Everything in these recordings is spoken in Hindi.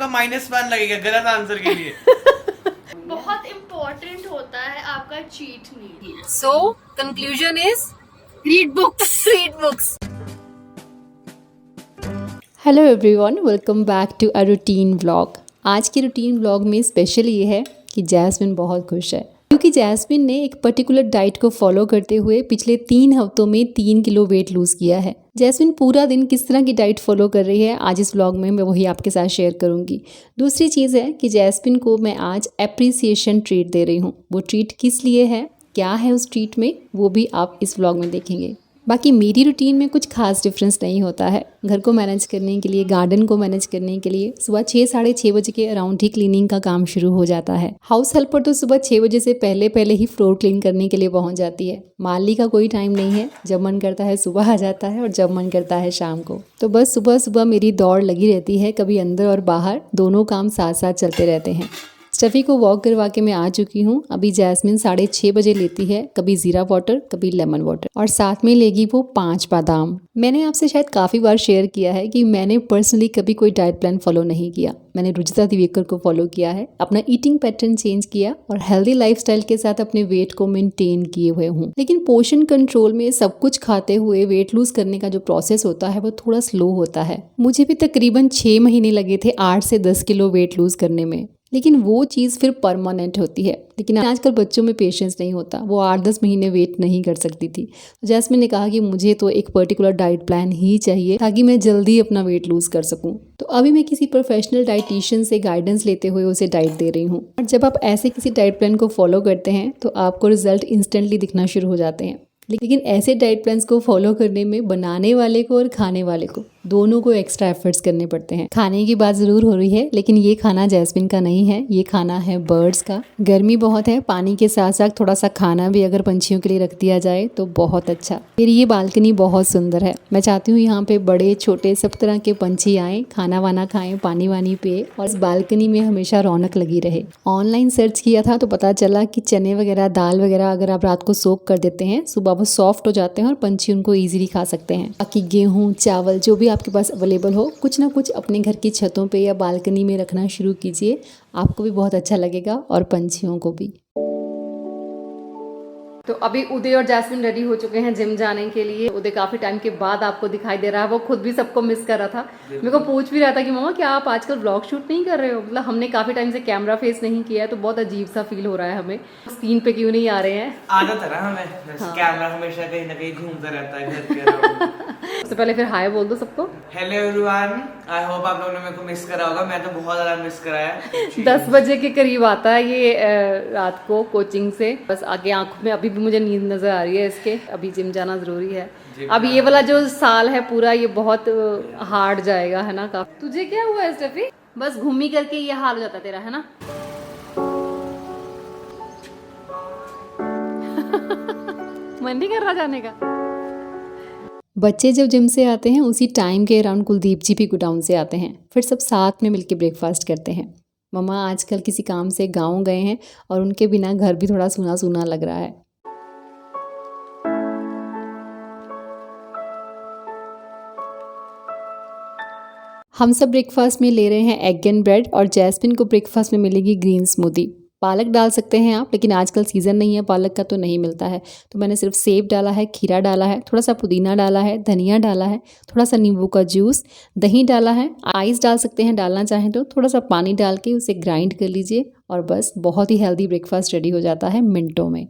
आपका -1 लगेगा गलत आंसर के लिए। बहुत इम्पोर्टेंट होता है आपका cheat meal. So conclusion is read books. Read books. Hello everyone, welcome back to a routine vlog. आज के रूटीन व्लॉग में स्पेशल ये है कि जैस्मिन बहुत खुश है क्योंकि जैस्मिन ने एक पर्टिकुलर डाइट को फॉलो करते हुए पिछले 3 हफ्तों में 3 किलो वेट लूज़ किया है। जैस्मिन पूरा दिन किस तरह की डाइट फॉलो कर रही है आज इस व्लॉग में मैं वही आपके साथ शेयर करूंगी। दूसरी चीज़ है कि जैस्मिन को मैं आज एप्रिसिएशन ट्रीट दे रही हूँ। वो ट्रीट किस लिए है, क्या है उस ट्रीट में, वो भी आप इस व्लॉग में देखेंगे। बाकी मेरी रूटीन में कुछ खास डिफरेंस नहीं होता है। घर को मैनेज करने के लिए, गार्डन को मैनेज करने के लिए सुबह 6-6:30 बजे के अराउंड ही क्लीनिंग का काम शुरू हो जाता है। हाउस हेल्पर तो सुबह 6 बजे से पहले ही फ्लोर क्लीन करने के लिए पहुंच जाती है। माली का कोई टाइम नहीं है, जब मन करता है सुबह आ जाता है और जब मन करता है शाम को। तो बस सुबह सुबह मेरी दौड़ लगी रहती है, कभी अंदर और बाहर दोनों काम साथ साथ चलते रहते हैं। स्टफी को वॉक करवा के मैं आ चुकी हूँ। अभी जैस्मिन 6:30 बजे लेती है, कभी जीरा वाटर कभी लेमन वाटर, और साथ में लेगी वो 5 बादाम। मैंने आपसे शायद काफ़ी बार शेयर किया है कि मैंने पर्सनली कभी कोई डाइट प्लान फॉलो नहीं किया। मैंने रुचिता दिवेकर को फॉलो किया है, अपना ईटिंग पैटर्न चेंज किया और हेल्दी लाइफस्टाइल के साथ अपने वेट को मेंटेन किए हुए हूँ। लेकिन पोर्शन कंट्रोल में सब कुछ खाते हुए वेट लूज करने का जो प्रोसेस होता है वो थोड़ा स्लो होता है। मुझे भी तकरीबन 6 महीने लगे थे 8 से 10 किलो वेट लूज करने में, लेकिन वो चीज़ फिर परमानेंट होती है। लेकिन आजकल बच्चों में पेशेंस नहीं होता, वो 8-10 महीने वेट नहीं कर सकती थी। जैस्मिन ने कहा कि मुझे तो एक पर्टिकुलर डाइट प्लान ही चाहिए ताकि मैं जल्दी अपना वेट लूज कर सकूं। तो अभी मैं किसी प्रोफेशनल डाइटिशियन से गाइडेंस लेते हुए उसे डाइट दे रही हूँ। और जब आप ऐसे किसी डाइट प्लान को फॉलो करते हैं तो आपको रिजल्ट इंस्टेंटली दिखना शुरू हो जाते हैं। लेकिन ऐसे डाइट प्लान्स को फॉलो करने में बनाने वाले को और खाने वाले को दोनों को एक्स्ट्रा एफर्ट्स करने पड़ते हैं। खाने की बात ज़रूर हो रही है, लेकिन ये खाना जैस्मिन का नहीं है, ये खाना है बर्ड्स का। गर्मी बहुत है, पानी के साथ साथ थोड़ा सा खाना भी अगर पंछियों के लिए रख दिया जाए तो बहुत अच्छा। मेरी ये बालकनी बहुत सुंदर है। मैं चाहती हूँ यहाँ पे बड़े छोटे सब तरह के पंछी आएँ, खाना वाना खाएँ, पानी वानी पिए और इस बालकनी में हमेशा रौनक लगी रहे। ऑनलाइन सर्च किया था तो पता चला कि चने वगैरह, दाल वगैरह अगर आप रात को सोक कर देते हैं, सुबह वो सॉफ्ट हो जाते हैं और पंछी उनको ईजिली खा सकते हैं। बाकी गेहूँ, चावल जो भी आपके पास अवेलेबल हो, कुछ ना कुछ अपने घर की छतों पे या बालकनी में रखना शुरू कीजिए। आपको भी बहुत अच्छा लगेगा और पंछियों को भी। तो अभी उदय और जैस्मिन रेडी हो चुके हैं जिम जाने के लिए। उदय काफी टाइम के बाद आपको दिखाई दे रहा है, वो खुद भी सबको मिस कर रहा था। मेरे को पूछ भी रहा था कि मम्मा क्या आप आजकल व्लॉग शूट नहीं कर रहे हो, मतलब हमने काफी टाइम से कैमरा फेस नहीं किया है तो बहुत अजीब सा फील हो रहा है हमें, स्क्रीन पे क्यों नहीं आ रहे हैं। आदत है ना हमें, कैमरा हमेशा कहीं ना कहीं घूमता रहता है घर के अराउंड। सबसे पहले फिर हाय बोल दो सबको। हेलो एवरीवन, आई होप आप लोगों ने मेरे को मिस करा होगा। मैं तो बहुत ज्यादा मिस करा है। 10 बजे के करीब आता है ये रात को कोचिंग से। बस आगे आंखों में अभी भी मुझे नींद नजर आ रही है इसके। अभी जिम जाना जरूरी है। अब ये वाला जो साल है पूरा ये बहुत हार्ड जाएगा, है ना। काफी तुझे क्या हुआ है स्टेफी? बस घूमी करके ये हाल हो जाता तेरा, है ना। मन नहीं कर रहा जाने का। बच्चे जब जिम से आते हैं उसी टाइम के अराउंड कुलदीप जी भी गोडाउन से आते हैं। फिर सब साथ में मिलके ब्रेकफास्ट करते हैं। मम्मा आजकल किसी काम से गांव गए हैं और उनके बिना घर भी थोड़ा सूना सूना लग रहा है। हम सब ब्रेकफास्ट में ले रहे हैं एग एंड ब्रेड और जैस्मिन को ब्रेकफास्ट में मिलेगी ग्रीन स्मूदी। पालक डाल सकते हैं आप, लेकिन आजकल सीज़न नहीं है पालक का तो नहीं मिलता है। तो मैंने सिर्फ सेब डाला है, खीरा डाला है, थोड़ा सा पुदीना डाला है, धनिया डाला है, थोड़ा सा नींबू का जूस, दही डाला है, आइस डाल सकते हैं डालना चाहें तो, थोड़ा सा पानी डाल के उसे ग्राइंड कर लीजिए और बस बहुत ही हेल्दी ब्रेकफास्ट रेडी हो जाता है मिनटों में।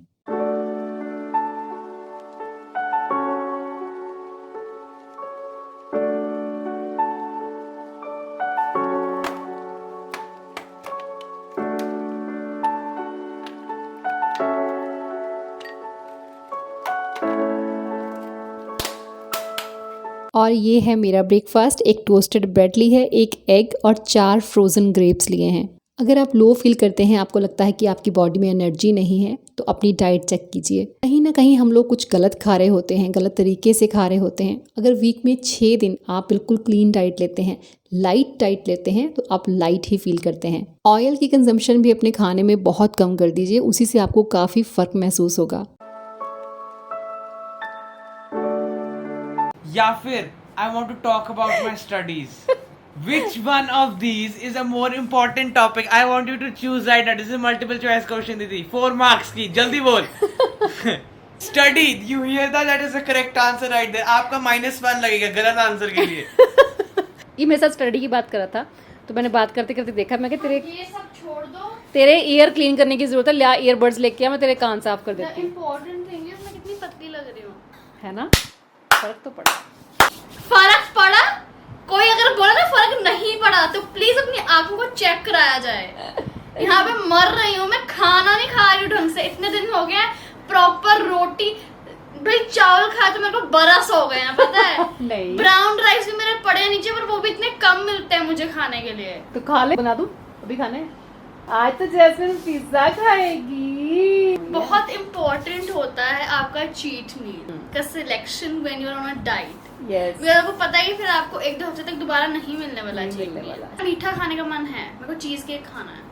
और ये है मेरा ब्रेकफास्ट। एक टोस्टेड ब्रेड ली है, एक एग और 4 फ्रोज़न ग्रेप्स लिए हैं। अगर आप लो फील करते हैं, आपको लगता है कि आपकी बॉडी में एनर्जी नहीं है, तो अपनी डाइट चेक कीजिए। कहीं ना कहीं हम लोग कुछ गलत खा रहे होते हैं, गलत तरीके से खा रहे होते हैं। अगर वीक में 6 दिन आप बिल्कुल क्लीन डाइट लेते हैं, लाइट डाइट लेते हैं, तो आप लाइट ही फील करते हैं। ऑयल की कंजम्पशन भी अपने खाने में बहुत कम कर दीजिए, उसी से आपको काफ़ी फ़र्क महसूस होगा। या फिर I want to talk about my studies. Which one of these is a more important topic? I want you to choose right now. This is a multiple choice question, दीदी. 4 marks की. जल्दी बोल. Study. You hear that is the correct answer right there. आपका -1 लगेगा गलत आंसर के लिए. ये मेरे साथ स्टडी की बात कर रहा था, तो मैंने बात करते करते देखा, मैं कि ये सब छोड़ दो. तेरे ईयर क्लीन करने की जरूरत है, लिया ईयरबड्स लेके आ, मैं तेरे कान साफ कर The देती हूँ. important thing is मैं कितनी पतली लग रही हूँ. है ना, फर्क तो पड़ा. फर्क पड़ा. कोई अगर बोला ना फर्क नहीं पड़ा तो प्लीज अपनी आंखों को चेक कराया जाए. यहाँ पे मर रही हूँ मैं, खाना नहीं खा रही हूँ ढंग से. इतने दिन हो गए प्रॉपर रोटी भाई चावल खाए तो मेरे को बरस हो गए हैं पता है. नहीं. ब्राउन राइस भी मेरे पड़े हैं नीचे, पर वो भी इतने कम मिलते हैं मुझे खाने के लिए. तो खा ले, बना दूं अभी खाना है. आज तो जैस्मिन पिज्जा खाएगी. बहुत इम्पोर्टेंट होता है आपका चीट मील का selection when you are on a diet. Yes. अगर आपको पता है कि फिर आपको 1-2 हफ्ते तक दोबारा नहीं मिलने वाला है नहीं cheat मिलने meal. वाला. मीठा खाने का मन है, मेरे को चीज केक खाना है,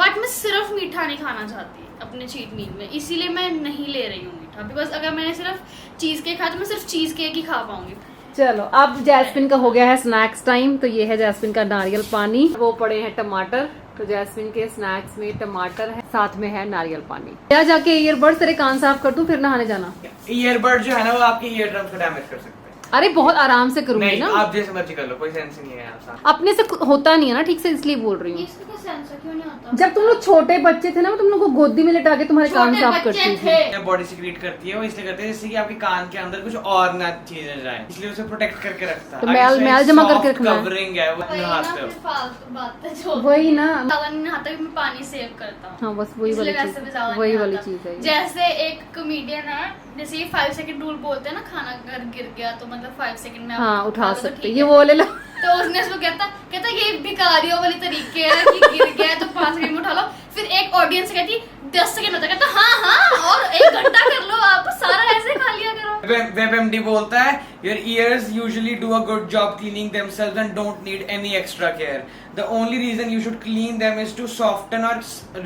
बट मैं सिर्फ मीठा नहीं खाना चाहती अपने चीट मील में, इसीलिए मैं नहीं ले रही हूँ मीठा. बिकॉज अगर मैंने सिर्फ चीज केक खाया तो मैं सिर्फ चीज केक ही खा पाऊंगी. चलो अब जैस्मिन का हो गया है स्नैक्स टाइम. तो ये है जैस्मिन का नारियल पानी, वो पड़े हैं टमाटर. तो जैस्मिन के स्नैक्स में टमाटर है, साथ में है नारियल पानी. क्या जाके ईयरबड्स तेरे कान साफ कर दूं फिर नहाने जाना. ईयरबड जो है ना वो आपके ईयर ड्रम्स को डैमेज कर सकते हैं. अरे बहुत आराम से करूंगी नहीं, ना. आप जैसे मर्जी कर लो, कोई सेंस नहीं है आपका. अपने से होता नहीं है ना ठीक से, इसलिए बोल रही हूँ. इसका क्या सेंस है, क्यों नहीं होता? जब तुम लोग छोटे बच्चे थे ना, मैं तुम लोग को गोदी में लिटा के तुम्हारे कान छोटे साफ बच्चे करती थे. थी. बॉडी सिक्रीट करती है वो, इसलिए करते हैं जिससे कि आपके कान के अंदर कुछ और ना चीजें जाए, इसलिए उसे प्रोटेक्ट करके रखता है. तो मैल जमा करके रखना है. कवरिंग है वो वही ना, नहाते हो. फिर फालतू बात है जो वही ना. ज्यादा नहीं नहाता कि मैं पानी सेव करता हूँ. हाँ बस वही वाली इसलिए वैसे भी चीज, ज्यादा वही नहीं वाली आता. चीज है. जैसे एक कॉमेडियन है, जैसे ये 5 सेकंड रूल बोलते हैं ना, खाना अगर गिर गया तो मतलब 5 सेकंड में आप हाँ उठा तो सकते, ठीक ये है. वो ले लो. तो उसने इसको कहता ये भिखारियों वाली तरीके है कि गिर गया है तो 5 सेकंड में उठा लो. फिर एक ऑडियंस कहती 10 सेकंड होता है, कहता हाँ और 1 घंटा कर लो, आप सारा ऐसे खा लिया करो. WebMD बोलता है your ears usually do a good job cleaning themselves and don't need any extra care. The only reason you should clean them is to soften or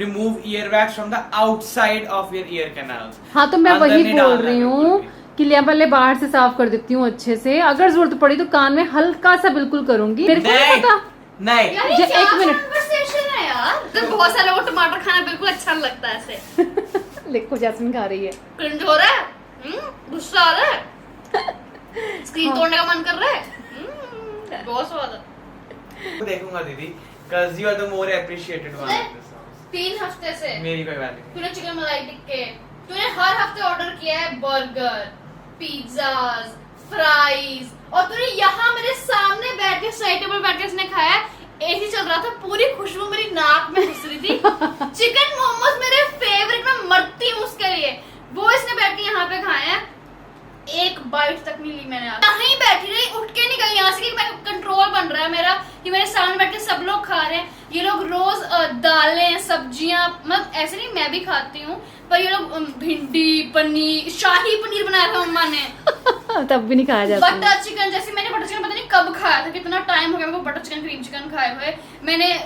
remove earwax from the outside of your ear canals. हाँ तो मैं अंदर वही नहीं बोल डालना रही बिल्कुल हूँ भी. कि लिया पहले बाहर से साफ कर देती हूँ अच्छे से, अगर जरूरत पड़ी तो कान में हल्का सा बिल्कुल करूंगी. मेरे को नहीं नहीं. पता. नहीं यार ये ये क्या एक मिनट. कन्वर्सेशन है यार. तो बहुत सारे लोगों को टमाटर खाना बिल्कुल अच्छा नहीं लगता है ऐसे. देखो जैस्मिन खा रही है. क्रिंज हो रहा है, गुस्सा आ रहा है, स्क्रीन तोड़ने का मन कर रहा है. बहुत स्वाद है. देखूंगा दीदी, cause you are the more appreciated one of this house. 3 हफ्ते से मेरी कोई बात नहीं. तूने चिकन मलाई टिक्के, तूने हर हफ्ते ऑर्डर किया है बर्गर, पिज्जाज, फ्राइज, और तूने यहाँ मेरे सामने बैठ के सही टेबल बैठ के इसने खाया है. एसी चल रहा था, पूरी खुशबू मेरी नाक में घुस रही थी. चिकन मोमोज मेरे फेवरेट, मैं मरती हूँ उसके लिए. वो इसने बैठ के यहाँ पे खाया है. एक बाइट तक नहीं ली मैंने. यहीं बैठी रही, उठ के नहीं गई यहाँ से कि मैं कंट्रोल बन रहा है मेरा कि मेरे सामने बैठ के सब लोग खा रहे हैं. ये लोग रोज दालें सब्जियां, मतलब ऐसे नहीं मैं भी खाती हूँ, पर ये लोग भिंडी पनीर, शाही पनीर बनाया था मम्मा ने. तब भी नहीं खाया जाता. बटर चिकन, जैसे मैंने बटर चिकन पता नहीं कब खाया था, कितना टाइम हो गया मेरे को बटर चिकन क्रीम चिकन खाए हुए.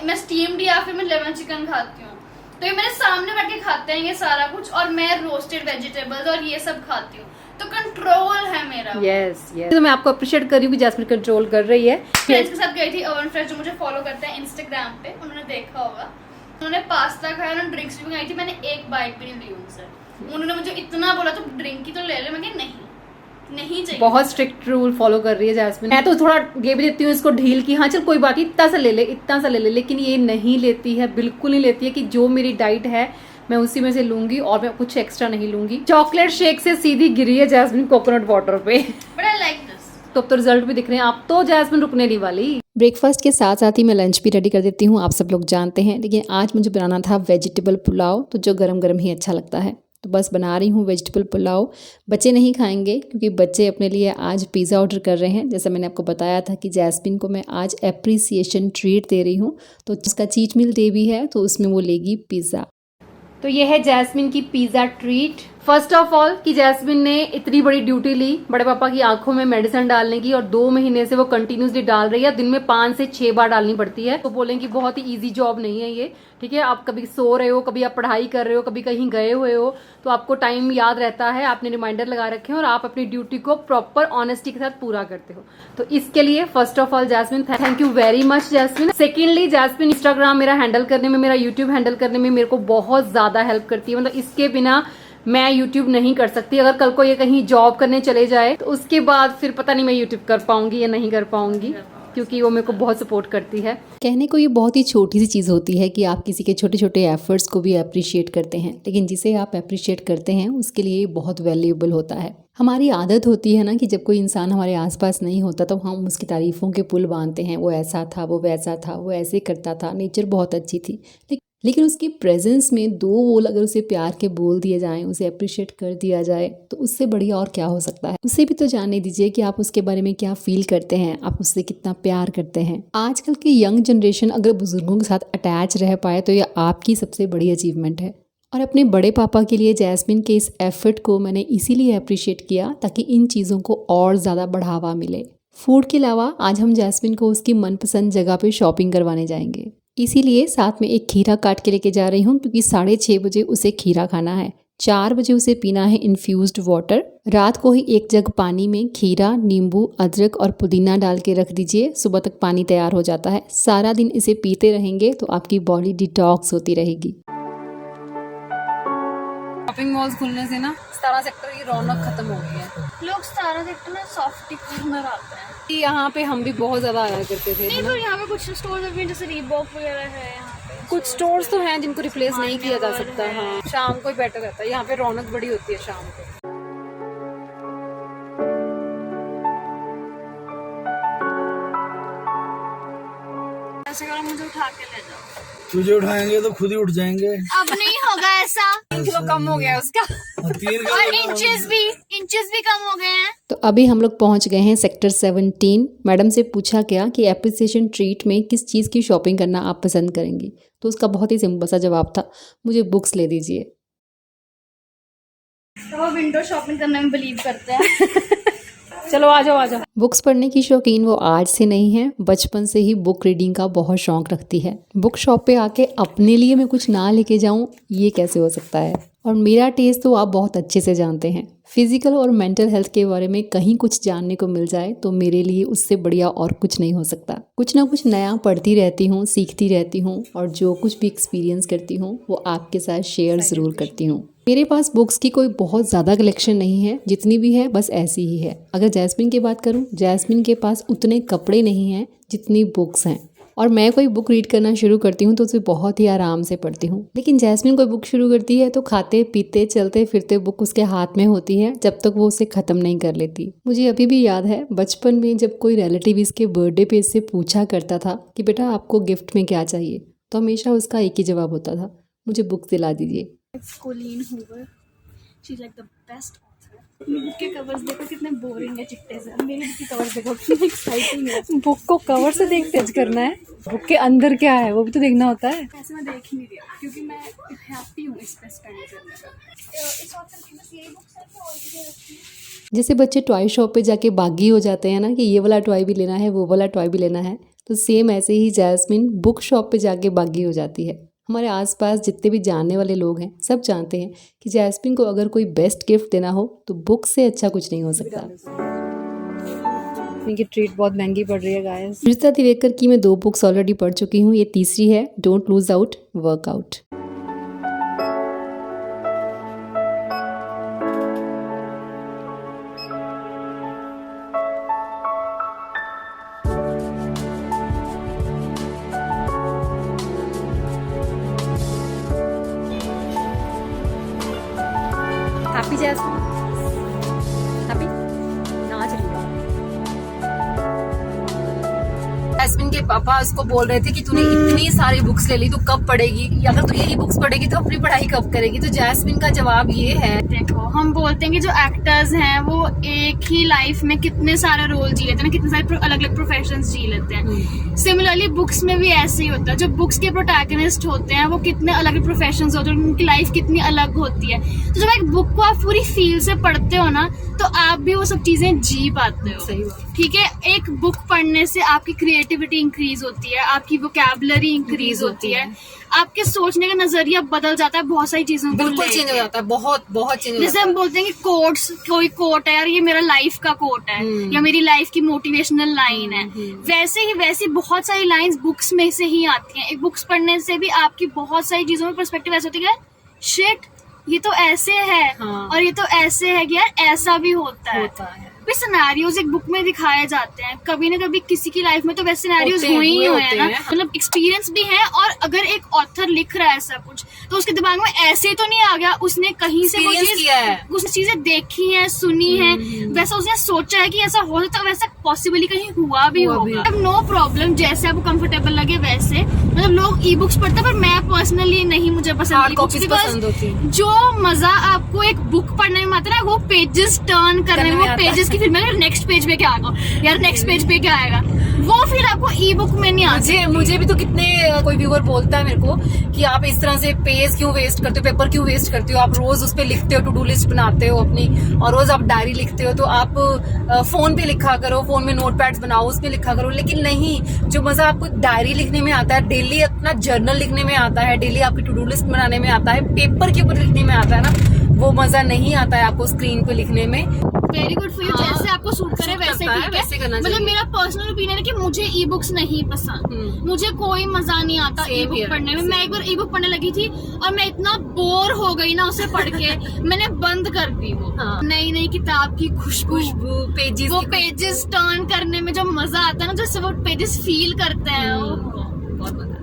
मैं स्टीम्ड या फिर मैं लेमन चिकन खाती हूँ. तो ये मेरे सामने बैठ के खाते हैं ये सारा कुछ, और मैं रोस्टेड वेजिटेबल्स और ये सब खाती हूँ. तो कंट्रोल है मेरा. Yes yes. तो मैं आपको अप्रिशिएट कर रही हूँ कि जैस्मिन कंट्रोल कर रही है. फ्रेंड्स के साथ गई थी, ओवन फ्रेश जो मुझे फॉलो करते हैं इंस्टाग्राम पे, उन्होंने देखा होगा. उन्होंने पास्ता खाया, उन्होंने ड्रिंक्स भी मंगाई थी, मैंने एक बाइट भी नहीं ली उनसे. उन्होंने मुझे इतना बोला तो ड्रिंक की तो ले ले, मैं कहा नहीं चाहिए. बहुत स्ट्रिक्ट रूल फॉलो कर रही है जैस्मिन. मैं तो थोड़ा ये भी देती हूँ इसको ढील की, हाँ चल कोई बात नहीं, इतना सा ले ले इतना सा ले ले, लेकिन ये नहीं लेती है, बिल्कुल नहीं लेती है कि जो मेरी डाइट है मैं उसी में से लूंगी और मैं कुछ एक्स्ट्रा नहीं लूंगी. चॉकलेट शेक से सीधी गिरी है जैस्मिन कोकोनट वाटर पे. But I like this. तो अब तो रिजल्ट भी दिख रहे हैं. अब तो जैस्मिन रुकने नहीं वाली. ब्रेकफास्ट के साथ साथ ही मैं लंच भी रेडी कर देती हूँ, आप सब लोग जानते हैं. लेकिन आज मुझे बनाना था वेजिटेबल पुलाव, तो जो गरम गरम ही अच्छा लगता है, तो बस बना रही हूँ वेजिटेबल पुलाव. बच्चे नहीं खाएंगे क्योंकि बच्चे अपने लिए आज पिज़्ज़ा ऑर्डर कर रहे हैं. जैसा मैंने आपको बताया था कि जैस्मिन को मैं आज एप्रिसिएशन ट्रीट दे रही हूँ, तो उसका चीट मील डे भी है, तो उसमें वो लेगी पिज़्ज़ा. तो ये है जैस्मिन की pizza treat first of all कि जैस्मिन ने इतनी बड़ी ड्यूटी ली बड़े पापा की आंखों में मेडिसिन डालने की, और 2 महीने से वो कंटिन्यूसली डाल रही है। दिन में 5 से 6 बार डालनी पड़ती है। तो बोलें कि बहुत ही इजी जॉब नहीं है ये, ठीक है। आप कभी सो रहे हो, कभी आप पढ़ाई कर रहे हो, कभी कहीं गए हुए हो, तो आपको टाइम याद रहता है, आपने रिमाइंडर लगा रखे हैं और आप अपनी ड्यूटी को प्रॉपर ऑनेस्टी के साथ पूरा करते हो। तो इसके लिए first of all Jasmine, thank you very much Jasmine. Secondly Jasmine Instagram मेरा हैंडल करने में, मेरा यूट्यूब हैंडल करने में मेरे को बहुत ज्यादा हेल्प करती है। मतलब इसके बिना मैं यूट्यूब नहीं कर सकती। अगर कल को ये कहीं जॉब करने चले जाए तो उसके बाद फिर पता नहीं मैं यूट्यूब कर पाऊंगी या नहीं कर पाऊंगी, क्योंकि वो मेरे को बहुत सपोर्ट करती है। कहने को ये बहुत ही छोटी सी चीज़ होती है कि आप किसी के छोटे छोटे एफर्ट्स को भी अप्रिशिएट करते हैं, लेकिन जिसे आप अप्रिशिएट करते हैं उसके लिए ये बहुत वैल्यूएबल होता है। हमारी आदत होती है ना कि जब कोई इंसान हमारे आसपास नहीं होता तो हम उसकी तारीफ़ों के पुल बांधते हैं। वो ऐसा था, वो वैसा था, वो ऐसे करता था, नेचर बहुत अच्छी थी। लेकिन उसकी प्रेजेंस में 2 बोल अगर उसे प्यार के बोल दिए जाएं, उसे अप्रिशिएट कर दिया जाए, तो उससे बढ़िया और क्या हो सकता है। उसे भी तो जानने दीजिए कि आप उसके बारे में क्या फील करते हैं, आप उससे कितना प्यार करते हैं। आजकल की यंग जनरेशन अगर बुजुर्गों के साथ अटैच रह पाए तो यह आपकी सबसे बड़ी अचीवमेंट है। और अपने बड़े पापा के लिए जैस्मिन के इस एफर्ट को मैंने इसीलिए अप्रिशिएट किया ताकि इन चीज़ों को और ज़्यादा बढ़ावा मिले। फूड के अलावा आज हम जैस्मिन को उसकी मनपसंद जगह पे शॉपिंग करवाने जाएंगे, इसीलिए साथ में एक खीरा काट के लेके जा रही हूँ, क्योंकि 6:30 बजे उसे खीरा खाना है। 4 बजे उसे पीना है इन्फ्यूज्ड वाटर। रात को ही 1 जग पानी में खीरा, नींबू, अदरक और पुदीना डाल के रख दीजिए। सुबह तक पानी तैयार हो जाता है। सारा दिन इसे पीते रहेंगे तो आपकी बॉडी डिटॉक्स होती रहेगी। शॉपिंग मॉल्स खुलने से ना 17 सेक्टर की रौनक खत्म हो गई है। लोग 17 सेक्टर में सॉफ्टी कॉर्नर आते हैं। यहाँ पे हम भी बहुत ज्यादा आया करते थे। नहीं, पर यहाँ पे कुछ स्टोर्स भी जैसे रीबॉक वगैरह है यहाँ पे। कुछ स्टोर्स तो हैं जिनको रिप्लेस नहीं किया जा सकता। हाँ, शाम को ही बेटर रहता है। यहाँ पे रौनक बड़ी होती है शाम को। ऐसे करो, मुझे उठा के ले जाओ। तुझे उठाएंगे तो खुद ही उठ जाएंगे। अब नहीं होगा ऐसा। 3 किलो कम हो गया उसका। और इंचेस भी कम हो गए हैं। तो अभी हम लोग पहुंच गए हैं सेक्टर 17। मैडम से पूछा गया कि एप्रिसिएशन ट्रीट में किस चीज़ की शॉपिंग करना आप पसंद करेंगी, तो उसका बहुत ही सिंपल सा जवाब था, मुझे बुक्स ले दीजिए। तो वो विंडो शॉपिंग करने में बिलीव करते हैं। चलो आ जाओ आ जाओ। बुक्स पढ़ने की शौकीन वो आज से नहीं है, बचपन से ही बुक रीडिंग का बहुत शौक रखती है। बुक शॉप पे आके अपने लिए मैं कुछ ना लेके जाऊं, ये कैसे हो सकता है। और मेरा टेस्ट तो आप बहुत अच्छे से जानते हैं। फिजिकल और मेंटल हेल्थ के बारे में कहीं कुछ जानने को मिल जाए तो मेरे लिए उससे बढ़िया और कुछ नहीं हो सकता। कुछ ना कुछ नया पढ़ती रहती हूँ, सीखती रहती हूँ, और जो कुछ भी एक्सपीरियंस करती हूँ वो आपके साथ शेयर ज़रूर करती हूँ। मेरे पास बुक्स की कोई बहुत ज़्यादा कलेक्शन नहीं है, जितनी भी है बस ऐसी ही है। अगर जैस्मिन की बात करूँ, जैस्मिन के पास उतने कपड़े नहीं हैं जितनी बुक्स हैं। और मैं कोई बुक रीड करना शुरू करती हूँ तो उसे बहुत ही आराम से पढ़ती हूँ। लेकिन जैस्मिन कोई बुक शुरू करती है तो खाते पीते चलते फिरते बुक उसके हाथ में होती है जब तक वो उसे ख़त्म नहीं कर लेती। मुझे अभी भी याद है बचपन में जब कोई रिलेटिव इसके बर्थडे पे इससे पूछा करता था कि बेटा आपको गिफ्ट में क्या चाहिए, तो हमेशा उसका एक ही जवाब होता था, मुझे बुक दिला दीजिए। Colleen Hoover, she is like the best author. Book के कवर्स देखो कितने बोरिंग है, चिट्टे से। मेरी बुक के कवर्स देखो कितने एक्साइटिंग है। बुक को कवर से देख जज करना है, बुक के अंदर क्या है वो भी तो देखना होता है। ऐसे मैं देख ही नहीं रही हूँ, क्योंकि मैं हैप्पी हूँ इस पे स्पेंड करने का। इस ऑथर की बस यही बुक्स है और भी रखी है। जैसे बच्चे टॉय शॉप पे जाके बागी हो जाते हैं ना कि ये वाला टॉय भी लेना है, वो वाला टॉय भी लेना है, तो सेम ऐसे ही जैस्मिन बुक शॉप पे जाके बागी हो जाती है। हमारे आसपास जितने भी जानने वाले लोग हैं सब जानते हैं कि जैस्मिन को अगर कोई बेस्ट गिफ्ट देना हो तो बुक से अच्छा कुछ नहीं हो सकता। इनकी ट्रीट बहुत महंगी पड़ रही है गाइस। रिश्ता दिवेकर की मैं 2 बुक्स ऑलरेडी पढ़ चुकी हूँ, ये तीसरी है, don't lose out workout. Happy Jasmine, happy नाच रही है। जैस्मिन के पापा उसको बोल रहे थे कि तूने इतनी सारी बुक्स ले ली, तू कब पढ़ेगी, अगर तू यही बुक्स पढ़ेगी तो अपनी पढ़ाई कब करेगी। तो जैस्मिन का जवाब ये है, देखो हम बोलते हैं कि जो एक्टर्स हैं वो एक ही लाइफ में कितने सारे रोल जी लेते हैं, कितने सारे अलग अलग प्रोफेशंस जी लेते हैं। सिमिलरली बुक्स में भी ऐसे ही होता है। जो बुक्स के प्रोटैगनिस्ट होते हैं वो कितने अलग प्रोफेशंस होते हैं, उनकी लाइफ कितनी अलग होती है। तो जब एक बुक को आप पूरी फील से पढ़ते हो ना तो आप भी वो सब चीजें जी पाते हो। सही बात। ठीक है, एक बुक पढ़ने से आपकी क्रिएटिविटी इंक्रीज होती है, आपकी वोकैबुलरी इंक्रीज होती है, आपके सोचने का नजरिया बदल जाता है बहुत सारी चीजों को बिल्कुल चेंज हो जाता है, बहुत बहुत चेंज हो जाता जैसे हम बोलते हैं कि कोट्स, कोई कोट है यार ये मेरा लाइफ का कोट है या मेरी लाइफ की मोटिवेशनल लाइन है, वैसी बहुत सारी लाइंस बुक्स में से ही आती हैं। एक बुक्स पढ़ने से भी आपकी बहुत सारी चीजों में पर्सपेक्टिव ऐसे होती है, शिट ये तो ऐसे है और ये तो ऐसे है कि यार ऐसा भी होता है। सिनेरियोज एक बुक में दिखाए जाते हैं, कभी ना कभी किसी की लाइफ में तो वैसे सिनेरियोज हुए ही हुए हैं ना, मतलब एक्सपीरियंस भी है। और अगर एक ऑथर लिख रहा है ऐसा कुछ तो उसके दिमाग में ऐसे तो नहीं आ गया, उसने कहीं से कुछ चीजें देखी है, सुनी है, वैसा उसने सोचा है कि ऐसा हो सकता है, वैसा पॉसिबली कहीं हुआ भी होगा। नो प्रॉब्लम, जैसे आपको कंफर्टेबल लगे वैसे। मतलब लोग ई बुक्स पढ़ते हैं पर मैं पर्सनली नहीं, मुझे पसंद जो मजा आपको एक बुक पढ़ने में आता है वो पेजेस टर्न करने में, वो पेजेस फिर मैं नेक्स्ट पेज पे क्या आएगा यार, नेक्स्ट पेज पे क्या आएगा, वो फिर आपको ई बुक में नहीं आता। मुझे भी तो कितने कोई व्यूअर बोलता है मेरे को कि आप इस तरह से पेज क्यों वेस्ट करते हो, पेपर क्यों वेस्ट करते हो, आप रोज उस पे लिखते हो, टू डू लिस्ट बनाते हो अपनी और रोज आप डायरी लिखते हो, तो आप फोन पे लिखा करो, फोन में नोट पैड्स बनाओ उसमें लिखा करो। लेकिन नहीं, जो मजा आपको डायरी लिखने में आता है, डेली अपना जर्नल लिखने में आता है, डेली आपकी टू डू लिस्ट बनाने में आता है, पेपर के ऊपर लिखने में आता है ना, वो मजा नहीं आता है आपको स्क्रीन पे लिखने में। वेरी गुड फॉर यू, जैसे आपको सूट करे वैसे ठीक है। मतलब मेरा पर्सनल ओपिनियन है कि मुझे ई बुक्स नहीं पसंद, मुझे कोई मजा नहीं आता ई बुक पढ़ने में। मैं एक बार ई बुक पढ़ने लगी थी और मैं इतना बोर हो गई ना उसे पढ़ के मैंने बंद कर दी वो। नई नई किताब की खुशबू, पेजेस, वो पेजेस टर्न करने में जो मजा आता है ना, जैसे वो पेजेस फील करते हैं, बहुत मजा।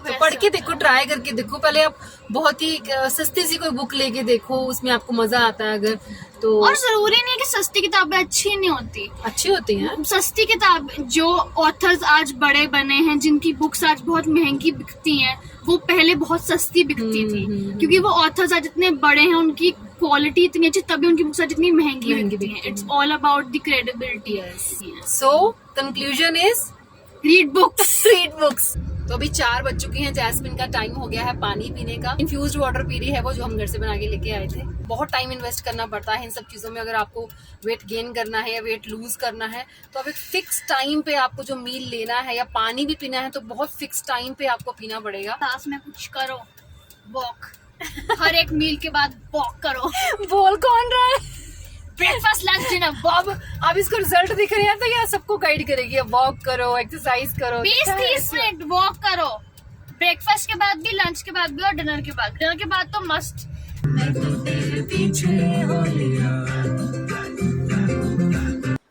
तो पढ़ के देखो, ट्राई करके देखो। पहले आप बहुत ही सस्ती सी कोई बुक लेके देखो, उसमें आपको मजा आता है अगर तो। और जरूरी नहीं है कि सस्ती किताबें अच्छी नहीं होती, अच्छी होती हैं। सस्ती किताब जो ऑथर्स आज बड़े बने हैं, जिनकी बुक्स आज बहुत महंगी बिकती हैं, वो पहले बहुत सस्ती बिकती थी क्योंकि वो ऑथर्स आज इतने बड़े हैं, उनकी क्वालिटी इतनी अच्छी, तभी उनकी बुक्स आज इतनी महंगी बिकती हैं। It's all about the credibility. So conclusion is read books, read books. तो अभी 4 बज चुकी हैं, जैस्मिन का टाइम हो गया है पानी पीने का। इन्फ्यूज्ड वाटर पी रही है वो, जो हम घर से बना के लेके आए थे। बहुत टाइम इन्वेस्ट करना पड़ता है इन सब चीजों में। अगर आपको वेट गेन करना है या वेट लूज करना है तो अब एक फिक्स टाइम पे आपको जो मील लेना है या पानी भी पीना है तो बहुत फिक्स टाइम पे आपको पीना पड़ेगा। साथ में कुछ करो, वॉक, हर एक मील के बाद वॉक करो। बोल कौन रहा है? Breakfast, lunch, dinner. अब इसको रिजल्ट दिख रहे हैं तो ये सबको गाइड करेगी। वॉक करो, एक्सरसाइज करो, 20-30 मिनट वॉक करो, ब्रेकफास्ट के बाद भी, लंच के बाद भी और डिनर के बाद। डिनर के बाद तो मस्ट।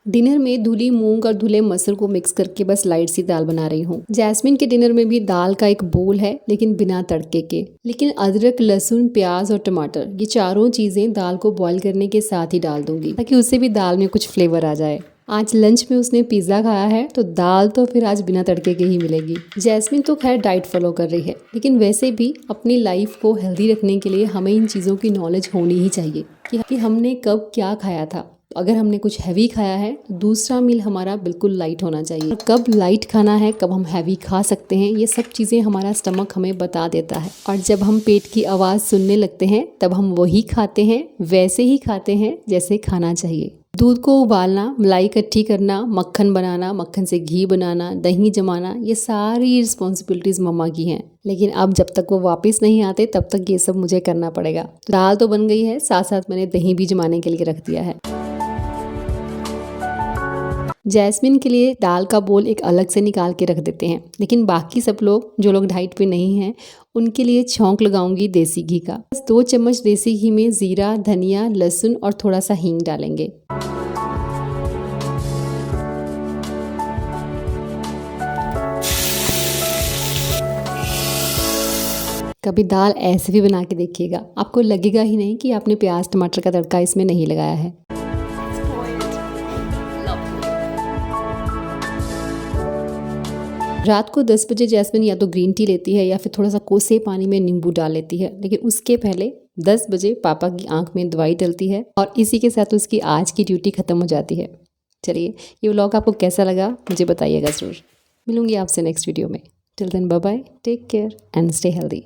डिनर में धुली मूंग और धुले मसूर को मिक्स करके बस लाइट सी दाल बना रही हूँ। जैस्मिन के डिनर में भी दाल का एक बोल है लेकिन बिना तड़के के। लेकिन अदरक, लहसुन, प्याज और टमाटर, ये चारों चीजें दाल को बॉईल करने के साथ ही डाल दूंगी ताकि उससे भी दाल में कुछ फ्लेवर आ जाए। आज लंच में उसने पिज्ज़ा खाया है तो दाल तो फिर आज बिना तड़के के ही मिलेगी। जैस्मिन तो खैर डाइट फॉलो कर रही है, लेकिन वैसे भी अपनी लाइफ को हेल्दी रखने के लिए हमें इन चीज़ों की नॉलेज होनी ही चाहिए कि हमने कब क्या खाया था। अगर हमने कुछ हैवी खाया है तो दूसरा मील हमारा बिल्कुल लाइट होना चाहिए। कब लाइट खाना है, कब हम हैवी खा सकते हैं, ये सब चीज़ें हमारा स्टमक हमें बता देता है। और जब हम पेट की आवाज़ सुनने लगते हैं तब हम वही खाते हैं, वैसे ही खाते हैं जैसे खाना चाहिए। दूध को उबालना, मलाई इकट्ठी करना, मक्खन बनाना, मक्खन से घी बनाना, दही जमाना, ये सारी रिस्पॉन्सिबिलिटीज़ मम्मा की हैं। लेकिन अब जब तक वो वापस नहीं आते तब तक ये सब मुझे करना पड़ेगा। दाल तो बन गई है, साथ साथ मैंने दही भी जमाने के लिए रख दिया है। जैस्मिन के लिए दाल का बोल एक अलग से निकाल के रख देते हैं, लेकिन बाकी सब लोग जो लोग डाइट पे नहीं हैं उनके लिए छौंक लगाऊंगी देसी घी का। बस 2 चम्मच देसी घी में जीरा, धनिया, लहसुन और थोड़ा सा हींग डालेंगे। कभी दाल ऐसे भी बना के देखिएगा, आपको लगेगा ही नहीं कि आपने प्याज टमाटर का तड़का इसमें नहीं लगाया है। रात को 10 बजे जैस्मिन या तो ग्रीन टी लेती है या फिर थोड़ा सा कोसे पानी में नींबू डाल लेती है, लेकिन उसके पहले 10 बजे पापा की आंख में दवाई डलती है और इसी के साथ उसकी आज की ड्यूटी खत्म हो जाती है। चलिए, ये व्लॉग आपको कैसा लगा मुझे बताइएगा ज़रूर। मिलूंगी आपसे नेक्स्ट वीडियो में। Till then bye bye, take care and stay healthy.